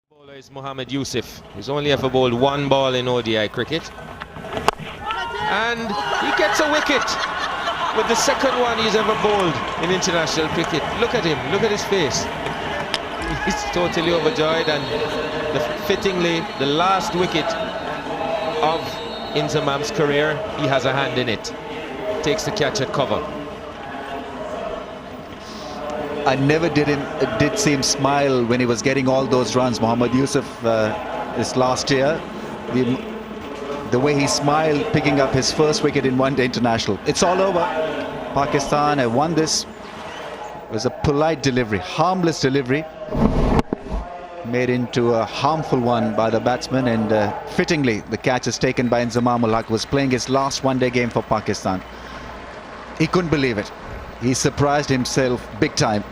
Bowler is Mohammad Yousaf. He's only ever bowled one ball in ODI cricket. And he gets a wicket with the second one he's ever bowled in international cricket. Look at him, look at his face. He's totally overjoyed, and fittingly, the last wicket of Inzamam's career, he has a hand in it. Takes the catch at cover. I never did see him smile when he was getting all those runs. Mohammad Yousaf, this last year, the way he smiled picking up his first wicket in one-day international. It's all over. Pakistan have won this. It was a polite delivery, harmless delivery, made into a harmful one by the batsman, and fittingly the catch is taken by Inzamam ul Haq, who was playing his last one-day game for Pakistan. He couldn't believe it. He surprised himself big time.